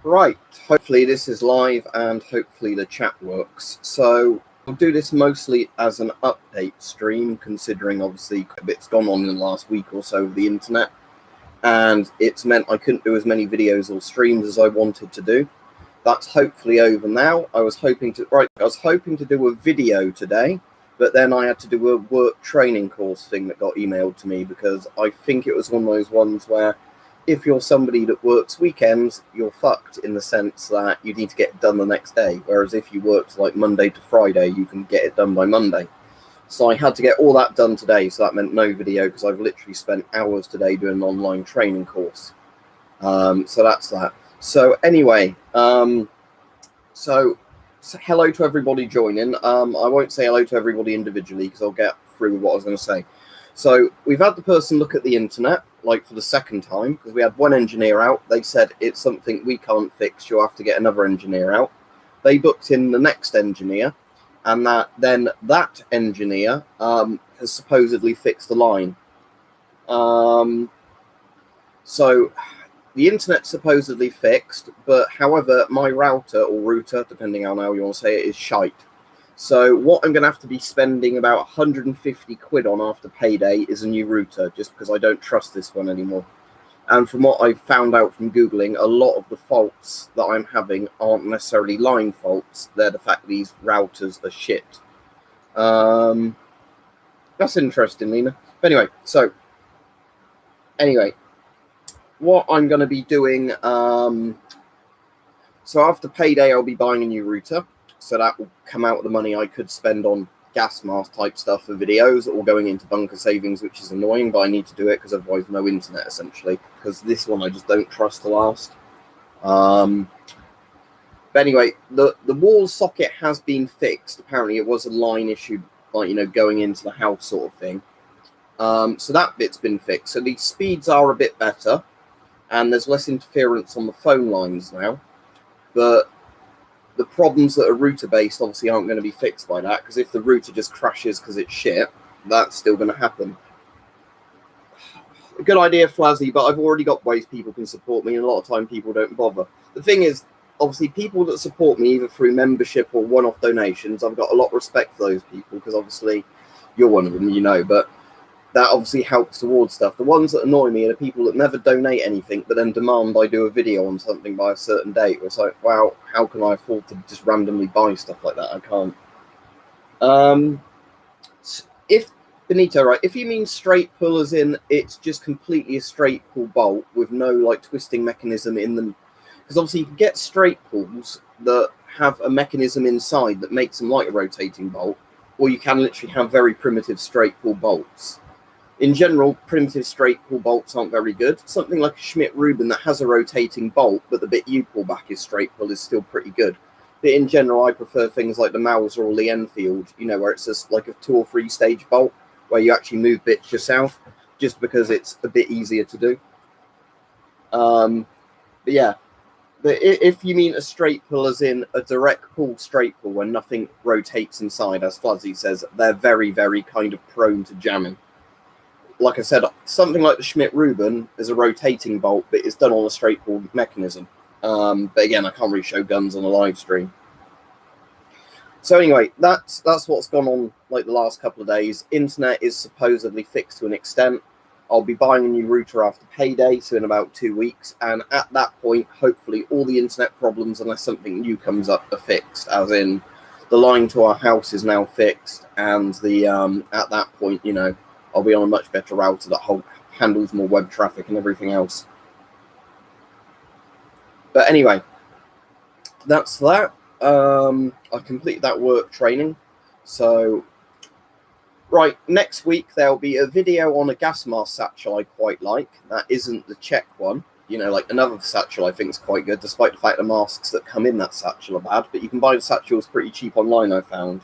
Right, hopefully this is live and hopefully the chat works. So I'll do this mostly as an update stream, considering obviously a bit's gone on in the last week or so with the internet, and it's meant I couldn't do as many videos or streams as I wanted to do. That's hopefully over now. I was hoping to do a video today, but then I had to do a work training course thing that got emailed to me, because I think it was one of those ones where if you're somebody that works weekends, you're fucked in the sense that you need to get it done the next day. Whereas if you worked like Monday to Friday, you can get it done by Monday. So I had to get all that done today. So that meant no video, because I've literally spent hours today doing an online training course. So that's that. So anyway, so hello to everybody joining. I won't say hello to everybody individually, because I'll get through what I was going to say. So we've had the person look at the internet, like for the second time, because we had one engineer out. They said it's something we can't fix. You'll have to get another engineer out. They booked in the next engineer, and that engineer has supposedly fixed the line. So the internet's supposedly fixed, but however, my router or router, depending on how you want to say it, is shite. So what I'm going to have to be spending about 150 quid on after payday is a new router, just because I don't trust this one anymore. And from what I've found out from Googling, a lot of the faults that I'm having aren't necessarily line faults. They're the fact that these routers are shit. That's interesting, Lena. But anyway, what I'm going to be doing, so after payday, I'll be buying a new router. So that will come out of the money I could spend on gas mask type stuff for videos, or going into bunker savings, which is annoying, but I need to do it because otherwise no internet, essentially. Because this one I just don't trust to last. But anyway, the wall socket has been fixed. Apparently it was a line issue, like, going into the house sort of thing. So that bit's been fixed. So the speeds are a bit better, and there's less interference on the phone lines now. But the problems that are router-based obviously aren't going to be fixed by that, because if the router just crashes because it's shit, that's still going to happen. A good idea, Flazzy, but I've already got ways people can support me, and a lot of time people don't bother. The thing is, obviously, people that support me either through membership or one-off donations, I've got a lot of respect for those people, because obviously you're one of them, but that obviously helps towards stuff. The ones that annoy me are the people that never donate anything, but then demand I do a video on something by a certain date. It's like, wow, how can I afford to just randomly buy stuff like that? I can't. If Benito, right, if you mean straight pull as in it's just completely a straight pull bolt with no twisting mechanism in them, because obviously you can get straight pulls that have a mechanism inside that makes them like a rotating bolt, or you can literally have very primitive straight pull bolts. In general, primitive straight pull bolts aren't very good. Something like a Schmidt-Rubin that has a rotating bolt, but the bit you pull back is straight pull, is still pretty good. But in general, I prefer things like the Mauser or the Enfield, where it's just like a 2 or 3 stage bolt, where you actually move bits yourself, just because it's a bit easier to do. But yeah, if you mean a straight pull as in a direct pull straight pull where nothing rotates inside, as Fuzzy says, they're very, very kind of prone to jamming. Like I said, something like the Schmidt-Rubin is a rotating bolt, but it's done on a straight pull mechanism. But again, I can't really show guns on a live stream. So anyway, that's what's gone on the last couple of days. Internet is supposedly fixed to an extent. I'll be buying a new router after payday, so in about 2 weeks. And at that point, hopefully all the internet problems, unless something new comes up, are fixed. As in, the line to our house is now fixed, and the at that point, I'll be on a much better router that handles more web traffic and everything else. But anyway, that's that. I completed that work training. So, right, next week there'll be a video on a gas mask satchel I quite like. That isn't the Czech one. Another satchel I think is quite good, despite the fact the masks that come in that satchel are bad. But you can buy the satchels pretty cheap online, I found.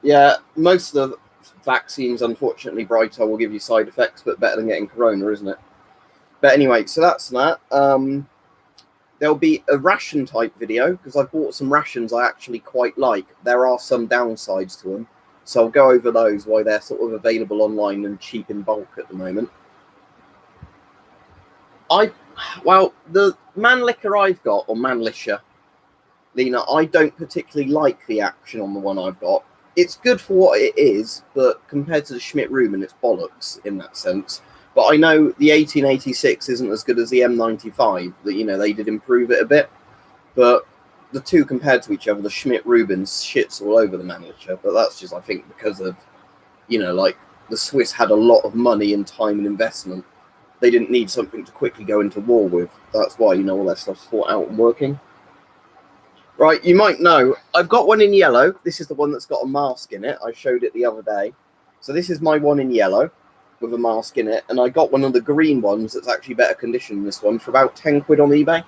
Yeah, most of the vaccines, unfortunately, Brighter will give you side effects, but better than getting corona, isn't it? But anyway, so that's that. There'll be a ration type video, because I bought some rations I actually quite like. There are some downsides to them, so I'll go over those, why they're sort of available online and cheap in bulk at the moment. I Well, the Mannlicher I've got, or Mannlicher, Lena, I don't particularly like the action on the one I've got. It's good for what it is, but compared to the Schmidt-Reuben, it's bollocks in that sense. But I know the 1886 isn't as good as the M95. That, you know, they did improve it a bit, but the two compared to each other, the Schmidt-Reuben shits all over the Mannlicher. But that's just, I think, because of, you know, like the Swiss had a lot of money and time and investment. They didn't need something to quickly go into war with. That's why, you know, all that stuff's thought out and working. Right, you might know, I've got one in yellow. This is the one that's got a mask in it. I showed it the other day. So this is my one in yellow with a mask in it. And I got one of the green ones that's actually better condition than this one for about 10 quid on eBay.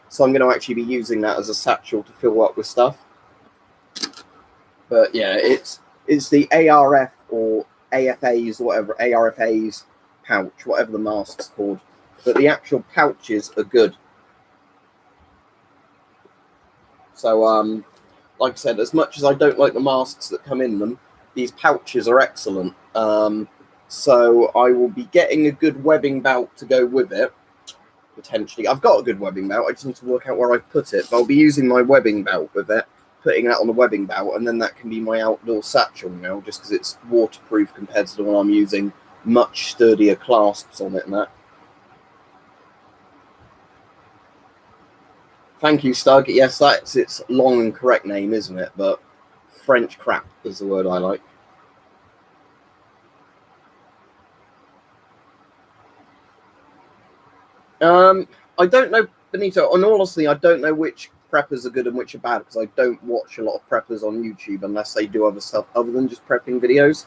So I'm going to actually be using that as a satchel to fill up with stuff. But yeah, it's the ARF or AFAs or whatever, ARFAs pouch, whatever the mask's called. But the actual pouches are good. So, like I said, as much as I don't like the masks that come in them, these pouches are excellent. So I will be getting a good webbing belt to go with it, potentially. I've got a good webbing belt. I just need to work out where I've put it. But I'll be using my webbing belt with it, putting that on the webbing belt, and then that can be my outdoor satchel now, just because it's waterproof compared to the one I'm using. Much sturdier clasps on it and that. Thank you, Stug. Yes, that's its long and correct name, isn't it? But French crap is the word I like. I don't know, Benito. And honestly, I don't know which preppers are good and which are bad because I don't watch a lot of preppers on YouTube unless they do other stuff other than just prepping videos.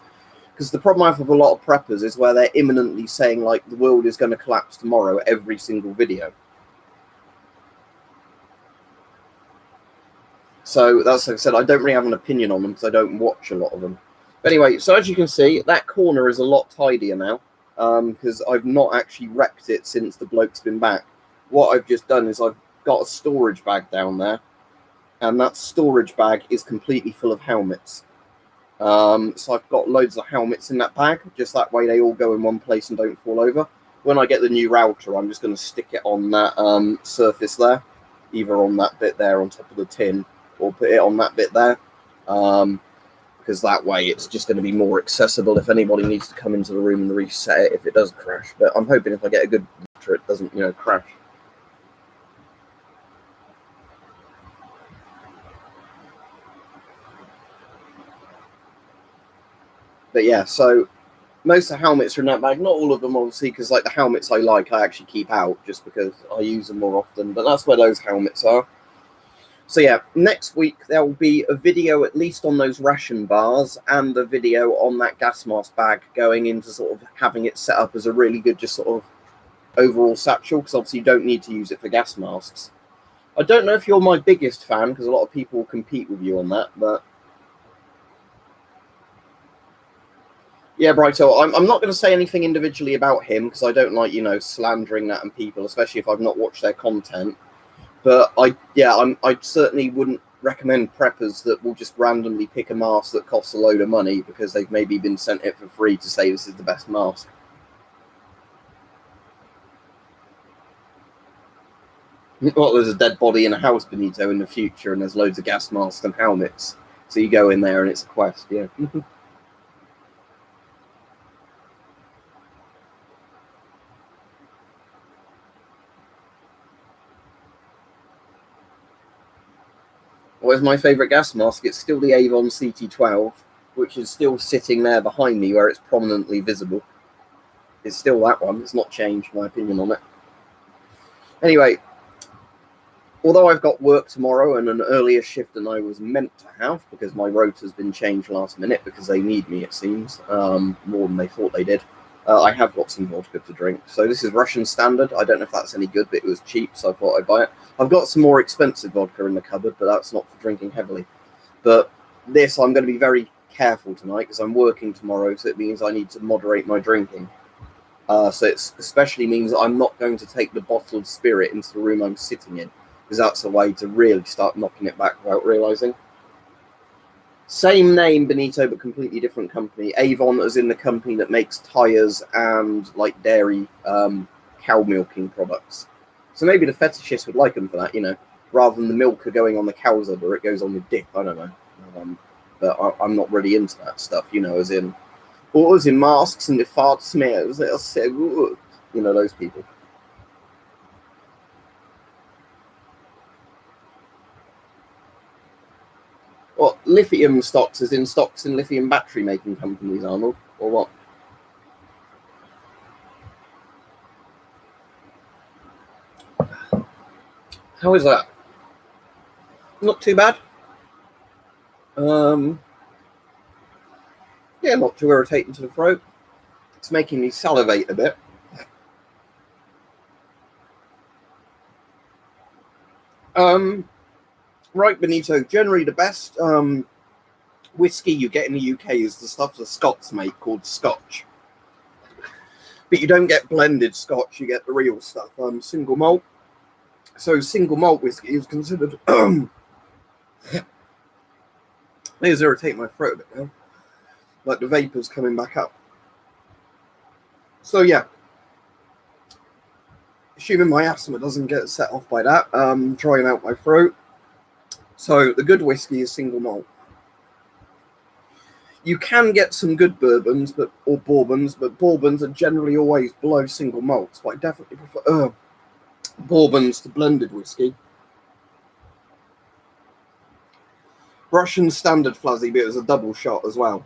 Because the problem I have with a lot of preppers is where they're imminently saying, like, the world is going to collapse tomorrow every single video. So that's, like I said, I don't really have an opinion on them because I don't watch a lot of them. But anyway, so as you can see, that corner is a lot tidier now because I've not actually wrecked it since the bloke's been back. What I've just done is I've got a storage bag down there, and that storage bag is completely full of helmets. So I've got loads of helmets in that bag, just that way they all go in one place and don't fall over. When I get the new router, I'm just going to stick it on that surface there, either on that bit there on top of the tin, or put it on that bit there, because that way it's just going to be more accessible if anybody needs to come into the room and reset it if it does crash. But I'm hoping if I get a good router, it doesn't, you know, crash. But yeah, so most of the helmets are in that bag. Not all of them, obviously, because like the helmets I like, I actually keep out just because I use them more often. But that's where those helmets are. So yeah, next week there will be a video at least on those ration bars and a video on that gas mask bag going into sort of having it set up as a really good just sort of overall satchel, because obviously you don't need to use it for gas masks. I don't know if you're my biggest fan because a lot of people will compete with you on that, but yeah, Brighto, I'm not going to say anything individually about him because I don't like, you know, slandering that and people, especially if I've not watched their content. But I certainly wouldn't recommend preppers that will just randomly pick a mask that costs a load of money because they've maybe been sent it for free to say this is the best mask. Well, there's a dead body in a house, Benito, in the future, and there's loads of gas masks and helmets. So you go in there and it's a quest, yeah. What is my favourite gas mask? It's still the Avon CT12, which is still sitting there behind me where it's prominently visible. It's still that one. It's not changed my opinion on it. Anyway, although I've got work tomorrow and an earlier shift than I was meant to have because my rota's been changed last minute because they need me, it seems, more than they thought they did. I have got some vodka to drink. So this is Russian Standard. I don't know if that's any good, but it was cheap, so I thought I'd buy it. I've got some more expensive vodka in the cupboard, but that's not for drinking heavily. But this, I'm going to be very careful tonight because I'm working tomorrow, so it means I need to moderate my drinking. So it especially means that I'm not going to take the bottled spirit into the room I'm sitting in, because that's a way to really start knocking it back without realising. Same name, Benito, but completely different company. Avon is in the company that makes tyres and like dairy cow milking products. So maybe the fetishists would like them for that, you know, rather than the milker going on the cow's udder, it goes on the dick. I don't know. But I'm not really into that stuff, you know, as in masks and the fart smears. They'll say, you know, those people. What, lithium stocks, as in stocks in lithium battery making companies, Arnold, or what? How is that? Not too bad. Yeah, not too irritating to the throat. It's making me salivate a bit. Right, Benito. Generally, the best whiskey you get in the UK is the stuff the Scots make called Scotch. But you don't get blended Scotch; you get the real stuff. Single malt. So single malt whiskey is considered. These irritate my throat a bit now. Like the vapours coming back up. So yeah. Assuming my asthma doesn't get set off by that, drying out my throat. So the good whiskey is single malt. You can get some good bourbons, but bourbons are generally always below single malts. But I definitely prefer bourbons to blended whiskey. Russian standard Flazzy, but it was a double shot as well.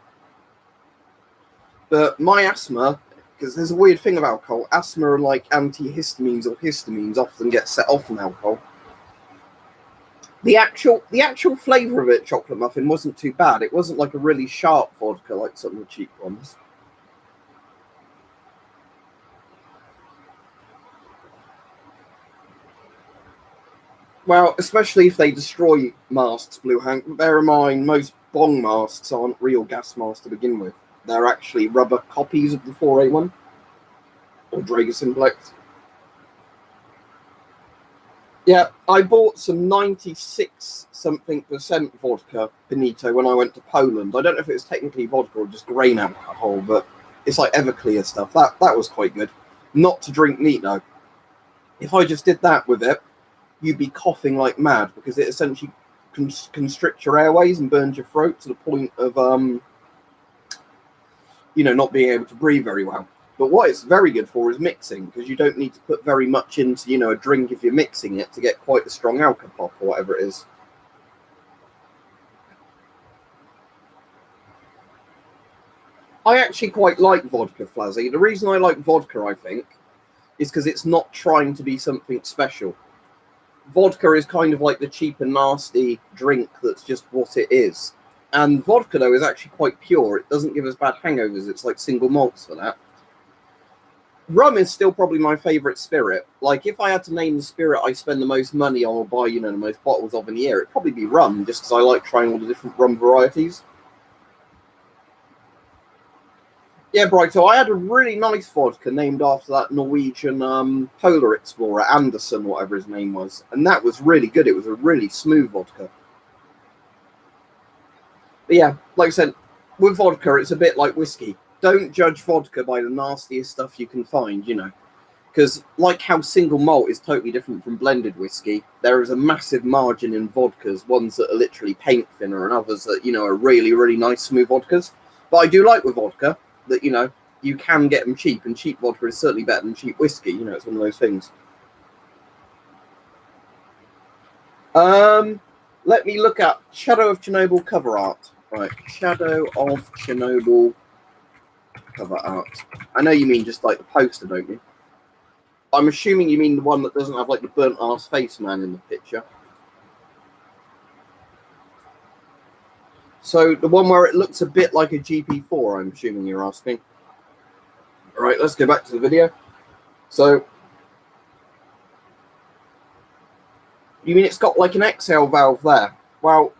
But my asthma, because there's a weird thing about alcohol, asthma and like antihistamines or histamines often get set off from alcohol. The actual flavour of it, chocolate muffin, wasn't too bad. It wasn't like a really sharp vodka like some of the cheap ones. Well, especially if they destroy masks, Blue Hank. Bear in mind, most bong masks aren't real gas masks to begin with. They're actually rubber copies of the 4A1 or Draeger Simplex. Yeah, I bought some 96-something% vodka, Benito, when I went to Poland. I don't know if it was technically vodka or just grain alcohol, but it's like Everclear stuff. That was quite good. Not to drink neat, though. If I just did that with it, you'd be coughing like mad because it essentially constricts your airways and burns your throat to the point of, not being able to breathe very well. But what it's very good for is mixing, because you don't need to put very much into, a drink if you're mixing it to get quite a strong alka pop or whatever it is. I actually quite like vodka, Flazzy. The reason I like vodka, I think, is because it's not trying to be something special. Vodka is kind of like the cheap and nasty drink that's just what it is. And vodka, though, is actually quite pure. It doesn't give us bad hangovers. It's like single malts for that. Rum is still probably my favourite spirit. Like, if I had to name the spirit I spend the most money on or buy, the most bottles of in the year, it'd probably be rum, just because I like trying all the different rum varieties. Yeah, Brighto, I had a really nice vodka named after that Norwegian polar explorer, Anderson, whatever his name was. And that was really good. It was a really smooth vodka. But yeah, like I said, with vodka, it's a bit like whiskey. Don't judge vodka by the nastiest stuff you can find, Because like how single malt is totally different from blended whiskey, there is a massive margin in vodkas, ones that are literally paint thinner and others that, are really, really nice, smooth vodkas. But I do like with vodka that, you can get them cheap, and cheap vodka is certainly better than cheap whiskey. It's one of those things. Let me look at Shadow of Chernobyl cover art. Right, Shadow of Chernobyl cover art. I know you mean just like the poster, don't you? I'm assuming you mean the one that doesn't have like the burnt ass face man in the picture. So the one where it looks a bit like a GP4, I'm assuming you're asking. All right, let's go back to the video. So you mean it's got like an exhale valve there? Well,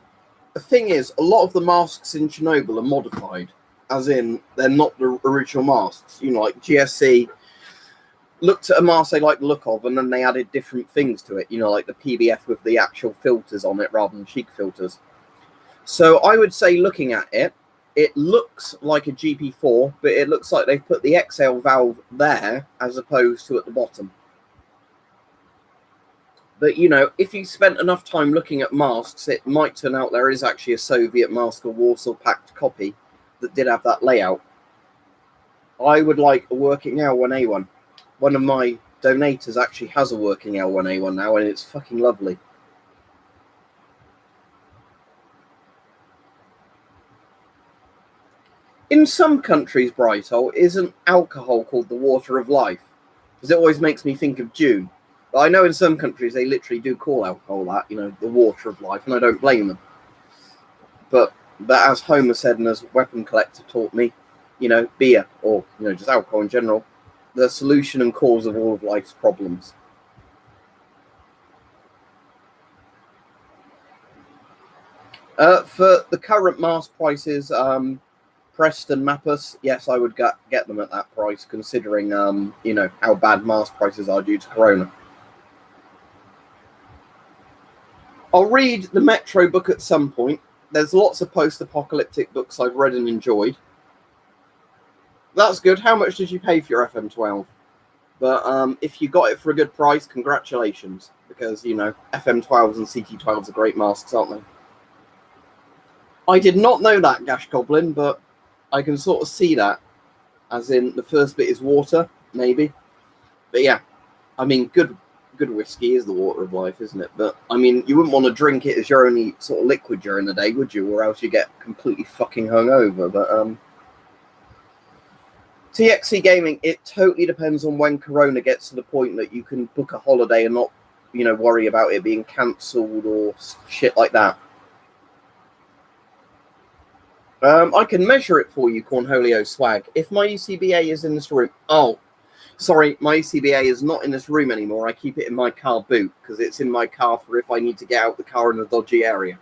the thing is, a lot of the masks in Chernobyl are modified, as in they're not the original masks. Like GSC looked at a mask they like the look of, and then they added different things to it. Like the PBF with the actual filters on it rather than cheek filters. So I would say, looking at it, it looks like a GP4, but it looks like they've put the exhale valve there as opposed to at the bottom. But, you know, if you spent enough time looking at masks, it might turn out there is actually a Soviet mask or Warsaw Pact copy that did have that layout. I would like a working L1A1. One of my donators actually has a working L1A1 now, and it's fucking lovely. In some countries, Brighthole, isn't alcohol called the water of life? Because it always makes me think of June. But I know in some countries they literally do call alcohol that, you know, the water of life, and I don't blame them. But as Homer said and as Weapon Collector taught me, you know, beer, or, you know, just alcohol in general, the solution and cause of all of life's problems. For the current mask prices, Preston Mappus, yes, I would get them at that price, considering, you know, how bad mask prices are due to Corona. I'll read the Metro book at some point. There's lots of post-apocalyptic books I've read and enjoyed. That's good. How much did you pay for your FM12? But if you got it for a good price, congratulations. Because, you know, FM12s and CT12s are great masks, aren't they? I did not know that, Gash Goblin, but I can sort of see that. As in, the first bit is water, maybe. But yeah, I mean, good whiskey is the water of life, isn't it? But, I mean, you wouldn't want to drink it as your only sort of liquid during the day, would you? Or else you get completely fucking hungover. But, TXC Gaming, it totally depends on when Corona gets to the point that you can book a holiday and not, you know, worry about it being cancelled or shit like that. I can measure it for you, Cornholio Swag. If my ECBA is in this room... Oh, sorry, my ECBA is not in this room anymore. I keep it in my car boot because it's in my car for if I need to get out the car in a dodgy area.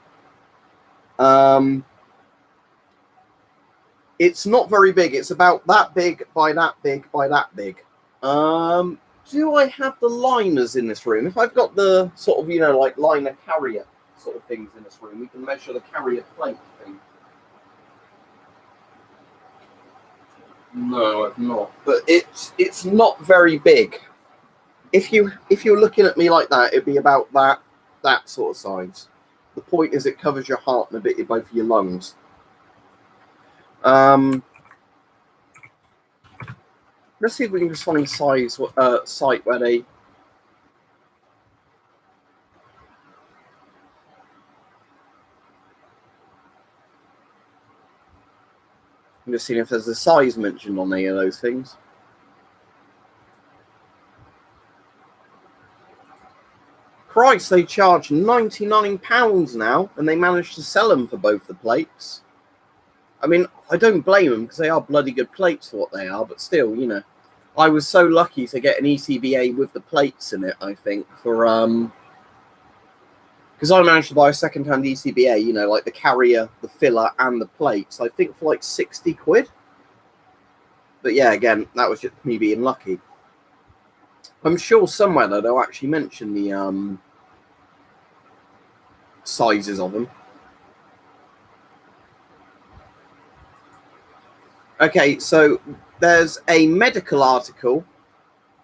It's not very big. It's about that big by that big by that big. Do I have the liners in this room? If I've got the sort of, you know, like liner carrier sort of things in this room, we can measure the carrier plate thing. No, I've not. But it's not very big. If you're looking at me like that, it'd be about that sort of size. The point is, it covers your heart and a bit of both of your lungs. Let's see if we can just find a site where they. I'm just seeing if there's a size mentioned on any of those things. Christ, they charge £99 now, and they managed to sell them for both the plates. I mean, I don't blame them because they are bloody good plates for what they are, but still, you know, I was so lucky to get an ECBA with the plates in it, I think, for because I managed to buy a second-hand ECBA, you know, like the carrier, the filler, and the plates, I think for like 60 quid. But yeah, again, that was just me being lucky. I'm sure somewhere, though, they'll actually mention the sizes of them. Okay, so there's a medical article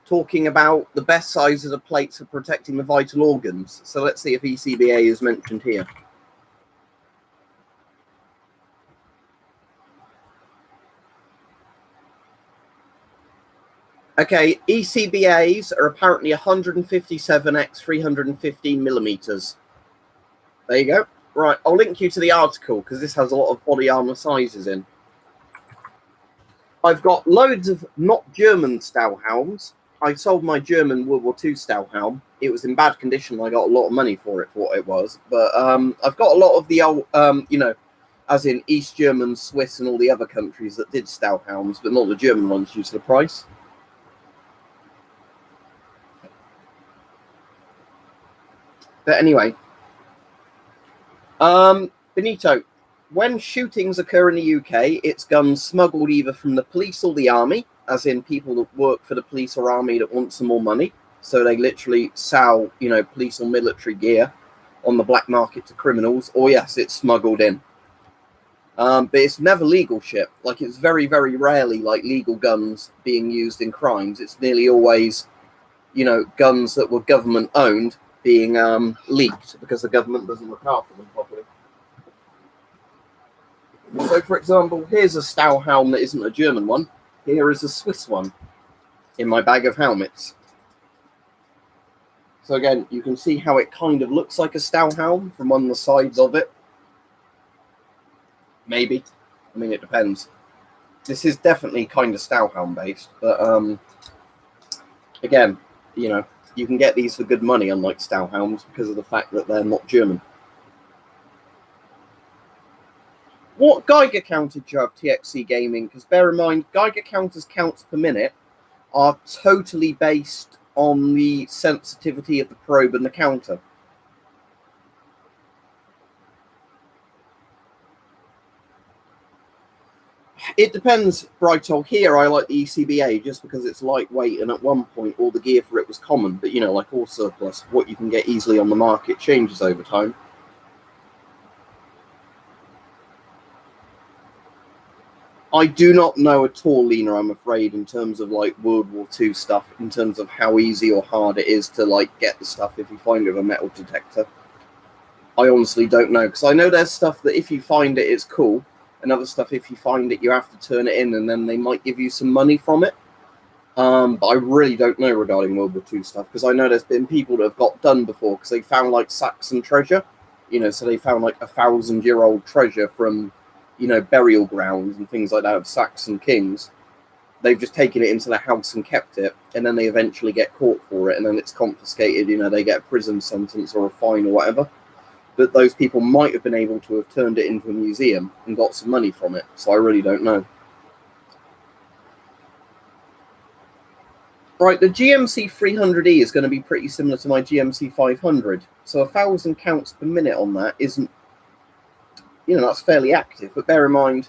talking about the best sizes of plates for protecting the vital organs. So let's see if ECBA is mentioned here. Okay, ECBAs are apparently 157 x 315 millimeters. There you go. Right, I'll link you to the article because this has a lot of body armor sizes in. I've got loads of not German Stahlhelms. I sold my German World War II Stahlhelm. It was in bad condition. I got a lot of money for it for what it was. But I've got a lot of the old, you know, as in East German, Swiss, and all the other countries that did Stahlhelms, but not the German ones due to the price. But anyway, Benito, when shootings occur in the UK, it's guns smuggled either from the police or the army, as in people that work for the police or army that want some more money. So they literally sell, you know, police or military gear on the black market to criminals. Or yes, it's smuggled in. But it's never legal shit. Like, it's very, very rarely like legal guns being used in crimes. It's nearly always, you know, guns that were government owned being leaked because the government doesn't look after them properly. So, for example, here's a Stauhelm that isn't a German one. Here is a Swiss one in my bag of helmets. So again, you can see how it kind of looks like a Stauhelm from one of the sides of it. Maybe. I mean, it depends. This is definitely kind of Stauhelm based, but again, you know, you can get these for good money, unlike Stauhelms, because of the fact that they're not German. What Geiger counter do you have, TXC Gaming? Because bear in mind, Geiger counters counts per minute are totally based on the sensitivity of the probe and the counter. It depends, Brighthole. Here, I like the ECBA just because it's lightweight, and at one point, all the gear for it was common. But, you know, like all surplus, what you can get easily on the market changes over time. I do not know at all, Lena, I'm afraid, in terms of, like, World War II stuff, in terms of how easy or hard it is to, like, get the stuff if you find it with a metal detector. I honestly don't know, because I know there's stuff that if you find it, it's cool, and other stuff, if you find it, you have to turn it in, and then they might give you some money from it. But I really don't know regarding World War II stuff, because I know there's been people that have got done before, because they found, like, Saxon treasure, you know, so they found, like, 1,000-year-old treasure from, you know, burial grounds and things like that of Saxon kings. They've just taken it into the house and kept it, and then they eventually get caught for it, and then it's confiscated, you know, they get a prison sentence or a fine or whatever. But those people might have been able to have turned it into a museum and got some money from it, so I really don't know. Right, the GMC 300E is going to be pretty similar to my GMC 500, so 1,000 counts per minute on that isn't, you know, that's fairly active, but bear in mind,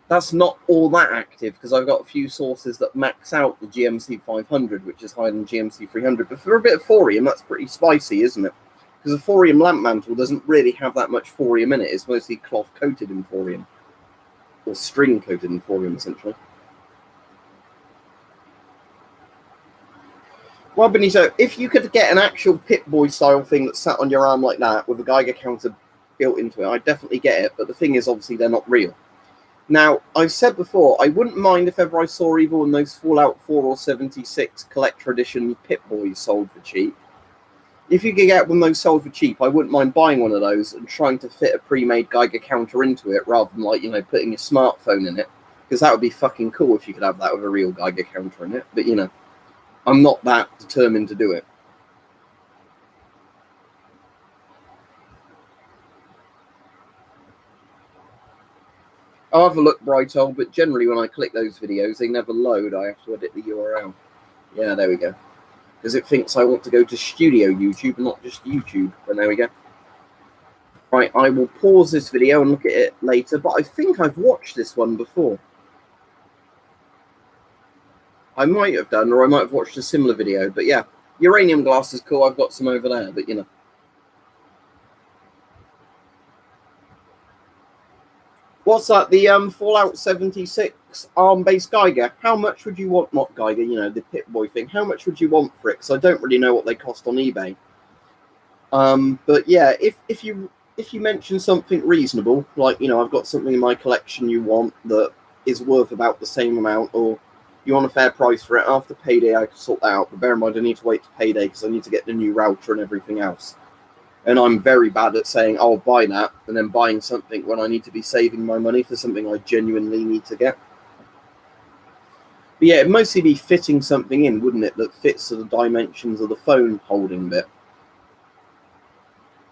that's not all that active, because I've got a few sources that max out the GMC 500, which is higher than GMC 300, but for a bit of thorium, that's pretty spicy, isn't it? Because a thorium lamp mantle doesn't really have that much thorium in it, it's mostly cloth coated in thorium, or string coated in thorium, essentially. Well, Benito, if you could get an actual Pip-Boy style thing that sat on your arm like that, with a Geiger counter built into it, I'd definitely get it, but the thing is, obviously, they're not real. Now, I've said before, I wouldn't mind if ever I saw either one of those Fallout 4 or 76 Collector Edition Pip-Boys sold for cheap. If you could get one of those sold for cheap, I wouldn't mind buying one of those and trying to fit a pre-made Geiger counter into it, rather than, like, you know, putting your smartphone in it, because that would be fucking cool if you could have that with a real Geiger counter in it, but, you know, I'm not that determined to do it. I'll have a look, Brighthole, but generally when I click those videos, they never load. I have to edit the URL. Yeah, there we go. Because it thinks I want to go to Studio YouTube and not just YouTube. But there we go. Right, I will pause this video and look at it later, but I think I've watched this one before. I might have done, or I might have watched a similar video, but yeah. Uranium glass is cool, I've got some over there, but you know. What's that? The Fallout 76 ARM-based Geiger. How much would you want? Not Geiger, you know, the Pip-Boy thing. How much would you want for it? Because I don't really know what they cost on eBay. But yeah, if you mention something reasonable, like, you know, I've got something in my collection you want that is worth about the same amount, or you want a fair price for it, after payday I can sort that out. But bear in mind, I need to wait to payday because I need to get the new router and everything else. And I'm very bad at saying, I'll buy that, and then buying something when I need to be saving my money for something I genuinely need to get. But yeah, it'd mostly be fitting something in, wouldn't it, that fits to the dimensions of the phone holding bit.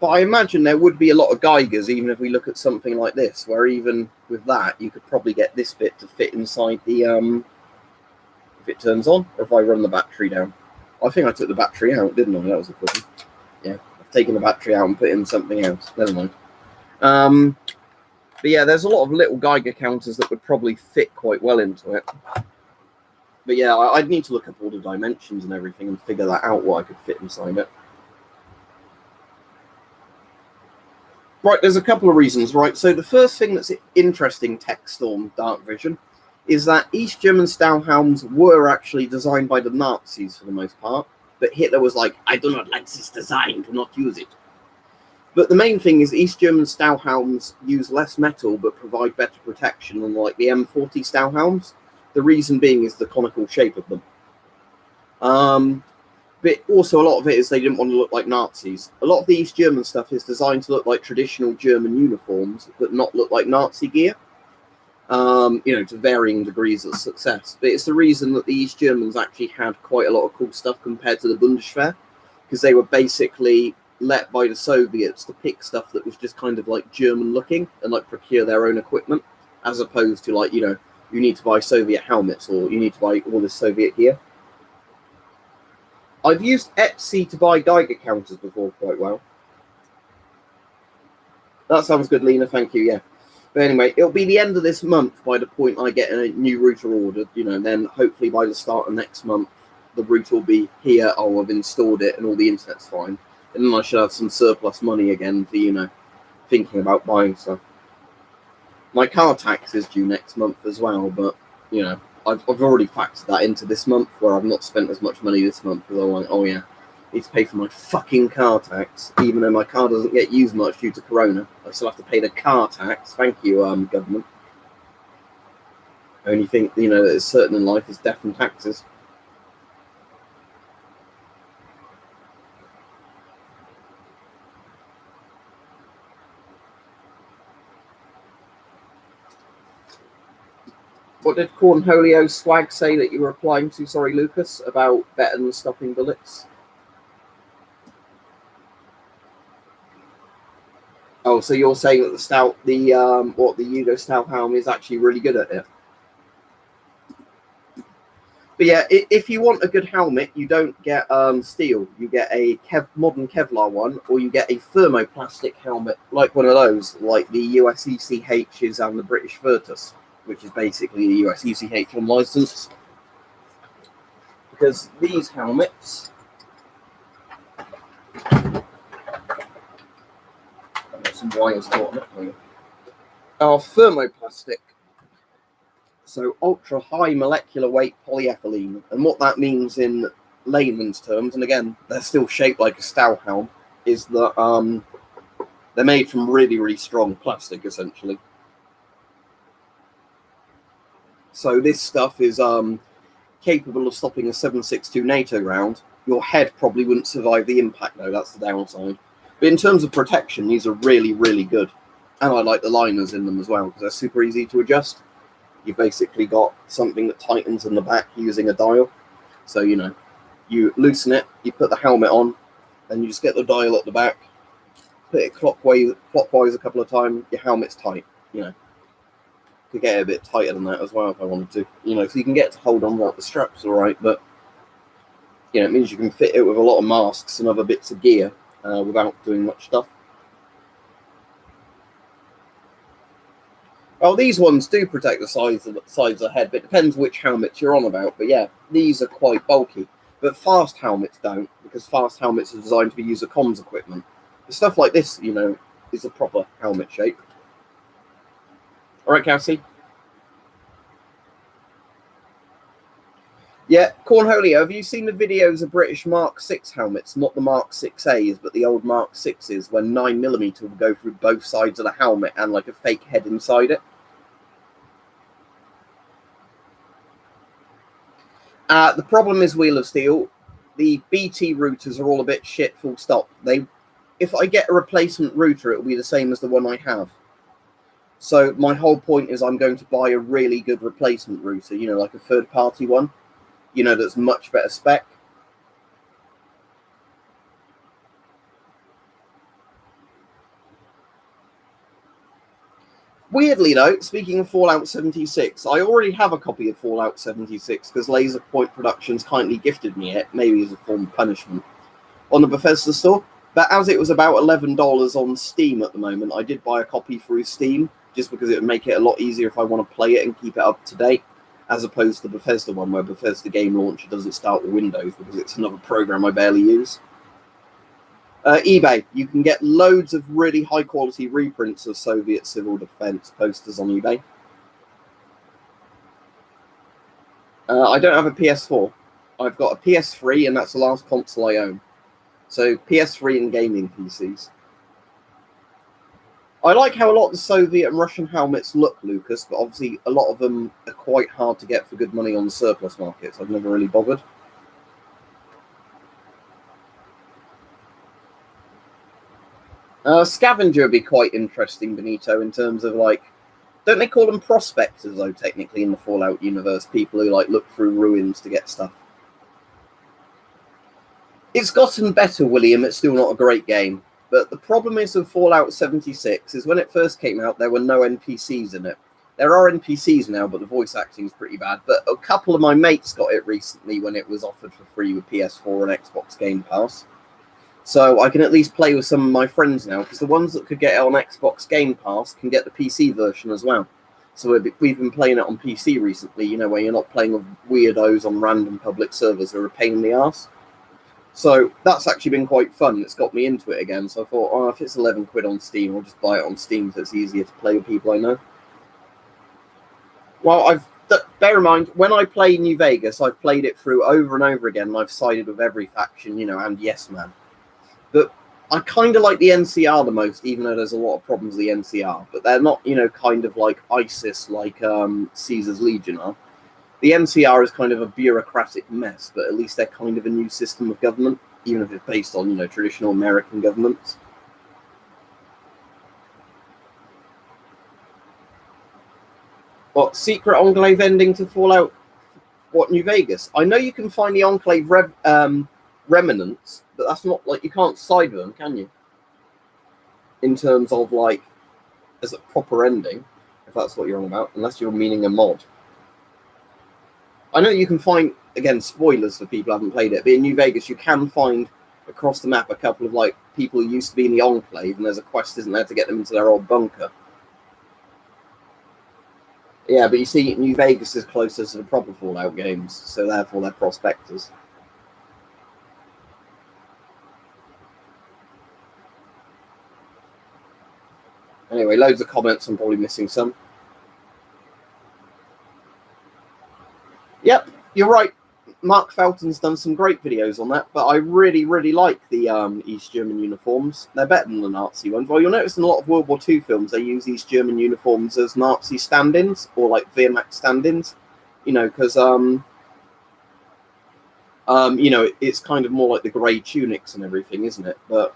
But I imagine there would be a lot of Geigers, even if we look at something like this, where even with that, you could probably get this bit to fit inside the, if it turns on, or if I run the battery down. I think I took the battery out, didn't I? That was the problem. Yeah. Taking the battery out and put in something else. Never mind. But yeah, there's a lot of little Geiger counters that would probably fit quite well into it. But yeah, I'd need to look up all the dimensions and everything and figure that out, what I could fit inside it. Right, there's a couple of reasons, right? So the first thing that's interesting, TechStorm Dark Vision, is that East German Stauhelms were actually designed by the Nazis for the most part. But Hitler was like, I do not like this design, do not use it. But the main thing is East German Stauhelms use less metal but provide better protection than like the M40 Stauhelms. The reason being is the conical shape of them. But also a lot of it is they didn't want to look like Nazis. A lot of the East German stuff is designed to look like traditional German uniforms, but not look like Nazi gear. To varying degrees of success. But it's the reason that the East Germans actually had quite a lot of cool stuff compared to the Bundeswehr, because they were basically let by the Soviets to pick stuff that was just kind of like German looking and like procure their own equipment, as opposed to like, you need to buy Soviet helmets or you need to buy all this Soviet gear. I've used Etsy to buy Geiger counters before quite well. That sounds good, Lena. Thank you. Yeah. But anyway, it'll be the end of this month by the point I get a new router ordered. Then hopefully by the start of next month, the router will be here. I'll have installed it and all the internet's fine. And then I should have some surplus money again for, thinking about buying stuff. My car tax is due next month as well, but, I've already factored that into this month where I've not spent as much money this month because I'm like, oh yeah, I need to pay for my fucking car tax, even though my car doesn't get used much due to Corona. I still have to pay the car tax. Thank you, government. Only thing, that is certain in life is death and taxes. What did Cornholio Swag say that you were replying to, sorry, Lucas, about better than stopping bullets? Oh, so you're saying that the Yugo Stauhelm is actually really good at it? But yeah, if you want a good helmet, you don't get steel. You get a modern Kevlar one, or you get a thermoplastic helmet, like one of those, like the US ECHs and the British Virtus, which is basically the US ECH on license. Because these helmets, I've got some wires caught on it, are thermoplastic. So ultra high molecular weight polyethylene. And what that means in layman's terms, and again, they're still shaped like a Stauhelm, is that they're made from really, really strong plastic, essentially. So this stuff is capable of stopping a 7.62 NATO round. Your head probably wouldn't survive the impact, though. That's the downside. But in terms of protection, these are really, really good. And I like the liners in them as well, because they're super easy to adjust. You've basically got something that tightens in the back using a dial. So, you loosen it, you put the helmet on, then you just get the dial at the back, put it clockwise a couple of times, your helmet's tight, Could get it a bit tighter than that as well if I wanted to, so you can get to hold on while the strap's all right, but, it means you can fit it with a lot of masks and other bits of gear without doing much stuff. Well, these ones do protect the sides of the head, but it depends which helmets you're on about. But yeah, these are quite bulky. But fast helmets don't, because fast helmets are designed to be user comms equipment. But stuff like this, is a proper helmet shape. All right, Cassie? Yeah, Cornholio, have you seen the videos of British Mark 6 helmets? Not the Mark 6As, but the old Mark 6s, when 9mm will go through both sides of the helmet and like a fake head inside it? The problem is Wheel of Steel. The BT routers are all a bit shit, full stop. If I get a replacement router, it will be the same as the one I have. So my whole point is I'm going to buy a really good replacement router, like a third-party one. That's much better spec. Weirdly, though, speaking of Fallout 76, I already have a copy of Fallout 76 because Laser Point Productions kindly gifted me it, maybe as a form of punishment, on the Bethesda store. But as it was about $11 on Steam at the moment, I did buy a copy through Steam, just because it would make it a lot easier if I want to play it and keep it up to date, as opposed to the Bethesda one, where Bethesda Game Launcher doesn't start with Windows because it's another program I barely use. eBay. You can get loads of really high-quality reprints of Soviet civil defense posters on eBay. I don't have a PS4. I've got a PS3, and that's the last console I own. So PS3 and gaming PCs. I like how a lot of the Soviet and Russian helmets look, Lucas, but obviously a lot of them are quite hard to get for good money on the surplus markets. I've never really bothered. Scavenger would be quite interesting, Benito, in terms of like, don't they call them prospectors though? Technically, in the Fallout universe, people who like look through ruins to get stuff. It's gotten better, William. It's still not a great game. But the problem is with Fallout 76 is when it first came out, there were no NPCs in it. There are NPCs now, but the voice acting is pretty bad. But a couple of my mates got it recently when it was offered for free with PS4 and Xbox Game Pass. So I can at least play with some of my friends now, because the ones that could get it on Xbox Game Pass can get the PC version as well. So we've been playing it on PC recently, you know, where you're not playing with weirdos on random public servers who are a pain in the arse. So that's actually been quite fun. It's got me into it again. So I thought, oh, if it's 11 quid on Steam, I'll just buy it on Steam so it's easier to play with people I know. Well, bear in mind, when I play New Vegas, I've played it through over and over again, and I've sided with every faction, you know, and Yes Man. But I kind of like the NCR the most, even though there's a lot of problems with the NCR. But they're not, you know, kind of like ISIS, like Caesar's Legion are. The NCR is kind of a bureaucratic mess, but at least they're kind of a new system of government, even if it's based on, you know, traditional American governments. What, secret Enclave ending to Fallout? What, New Vegas? I know you can find the Enclave remnants, but that's not, like, you can't side with them, can you? In terms of, like, as a proper ending, if that's what you're on about, unless you're meaning a mod. I know you can find, again, spoilers for people who haven't played it, but in New Vegas you can find across the map a couple of like people who used to be in the Enclave, and there's a quest, isn't there, to get them into their old bunker. Yeah, but you see, New Vegas is closer to the proper Fallout games, so therefore they're prospectors. Anyway, loads of comments, I'm probably missing some. Yep, you're right. Mark Felton's done some great videos on that, but I really, really like the East German uniforms. They're better than the Nazi ones. Well, you'll notice in a lot of World War II films, they use East German uniforms as Nazi stand-ins, or like Wehrmacht stand-ins, you know, because, you know, it's kind of more like the grey tunics and everything, isn't it? But,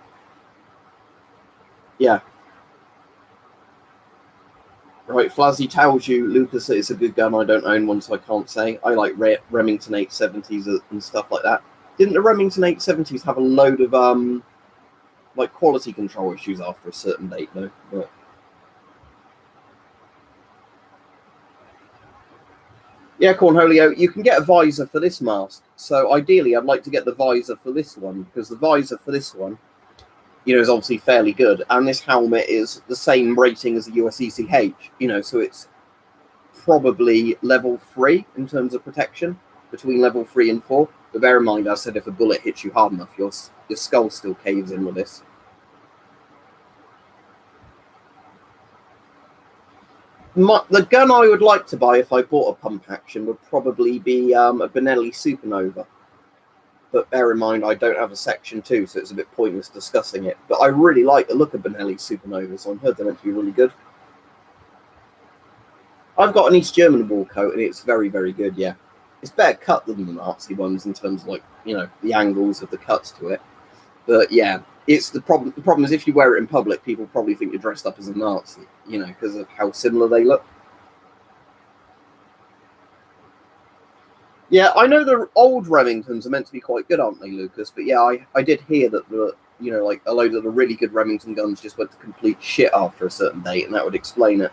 yeah. Right, Flazzy tells you, Lucas, that it's a good gun. I don't own one, so I can't say. I like Remington 870s and stuff like that. Didn't the Remington 870s have a load of like quality control issues after a certain date, though? But yeah, Cornholio, you can get a visor for this mask. So ideally, I'd like to get the visor for this one, because the visor for this one, you know, is obviously fairly good. And this helmet is the same rating as the USECH, you know, so it's probably level 3 in terms of protection, between level 3 and 4. But bear in mind, I said if a bullet hits you hard enough, your skull still caves in with this. The gun I would like to buy if I bought a pump action would probably be a Benelli Supernova. But bear in mind, I don't have a Section 2, so it's a bit pointless discussing it. But I really like the look of Benelli Supernovas. I've heard they're meant to be really good. I've got an East German war coat, and it's very, very good, yeah. It's better cut than the Nazi ones in terms of, like, you know, the angles of the cuts to it. But, yeah, it's the problem. The problem is if you wear it in public, people probably think you're dressed up as a Nazi, you know, because of how similar they look. Yeah, I know the old Remingtons are meant to be quite good, aren't they, Lucas? But yeah, I did hear that the, you know, like a load of the really good Remington guns just went to complete shit after a certain date, and that would explain it.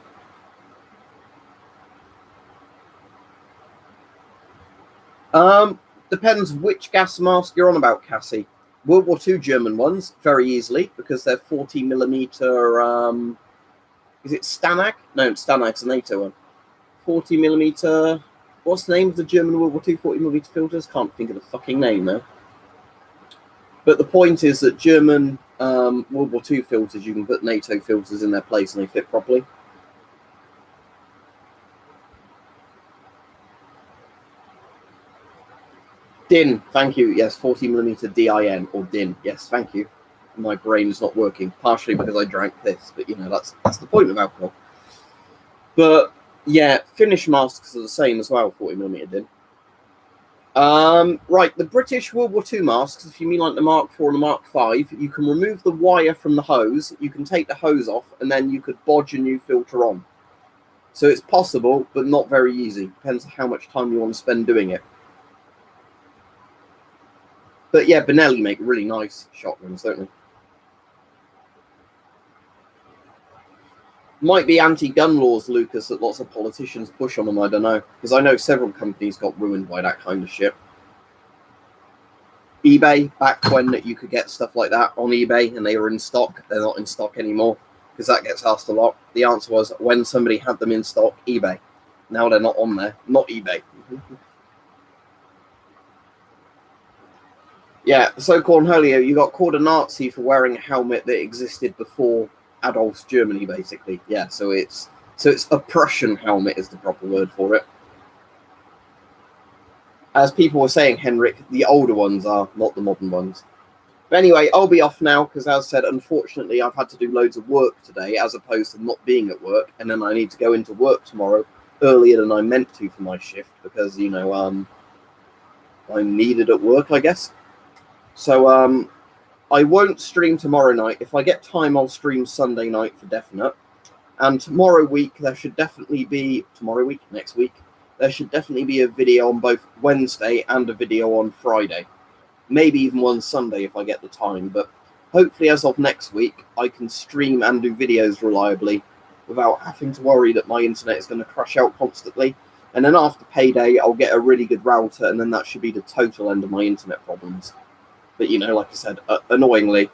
Depends which gas mask you're on about, Cassie. World War II German ones, very easily, because they're 40mm, is it Stanag? No, Stanag's a NATO one. 40mm, what's the name of the German World War II 40mm filters? Can't think of the fucking name now. But the point is that German World War II filters, you can put NATO filters in their place and they fit properly. DIN, thank you. Yes, 40mm DIN or DIN. Yes, thank you. My brain is not working, partially because I drank this, but you know that's the point of alcohol. But yeah, Finnish masks are the same as well, 40mm DIN. Right, the British World War II masks, if you mean like the Mark IV and the Mark V, you can remove the wire from the hose, you can take the hose off, and then you could bodge a new filter on. So it's possible, but not very easy. Depends on how much time you want to spend doing it. But yeah, Benelli make really nice shotguns, don't they? Might be anti-gun laws, Lucas, that lots of politicians push on them, I don't know. Because I know several companies got ruined by that kind of shit. eBay, back when you could get stuff like that on eBay and they were in stock, they're not in stock anymore. Because that gets asked a lot. The answer was when somebody had them in stock, eBay. Now they're not on there, not eBay. Yeah, so Cornholio, you got called a Nazi for wearing a helmet that existed before Adolf's Germany, basically. Yeah, so it's a Prussian helmet is the proper word for it. As people were saying, Henrik, the older ones are, not the modern ones. But anyway, I'll be off now because, as I said, unfortunately, I've had to do loads of work today as opposed to not being at work, and then I need to go into work tomorrow earlier than I meant to for my shift because, you know, I'm needed at work, I guess. So I won't stream tomorrow night. If I get time, I'll stream Sunday night for definite. And tomorrow week, there should definitely be, next week, there should definitely be a video on both Wednesday and a video on Friday. Maybe even one Sunday if I get the time. But hopefully as of next week, I can stream and do videos reliably without having to worry that my internet is going to crash out constantly. And then after payday, I'll get a really good router, and then that should be the total end of my internet problems. But, you know, like I said, annoyingly,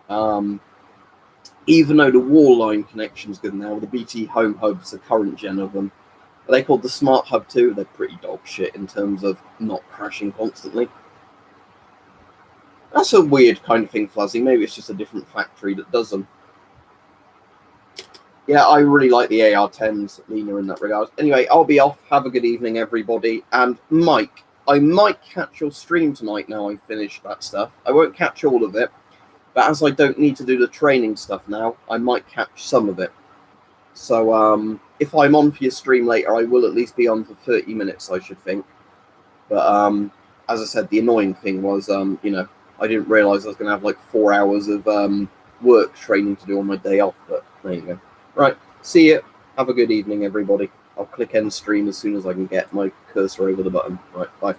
even though the wall line connection's good now, the BT Home Hubs, the current gen of them, are they called the Smart Hub 2? They're pretty dog shit in terms of not crashing constantly. That's a weird kind of thing, Fuzzy. Maybe it's just a different factory that does them. Yeah, I really like the AR-10s, Lena, in that regard. Anyway, I'll be off. Have a good evening, everybody. And Mike, I might catch your stream tonight now I've finished that stuff. I won't catch all of it, but as I don't need to do the training stuff now, I might catch some of it. So if I'm on for your stream later, I will at least be on for 30 minutes, I should think. But as I said, the annoying thing was, you know, I didn't realise I was going to have like 4 hours of work training to do on my day off, but there you go. Right, see you. Have a good evening, everybody. I'll click end stream as soon as I can get my cursor over the button. Right, bye.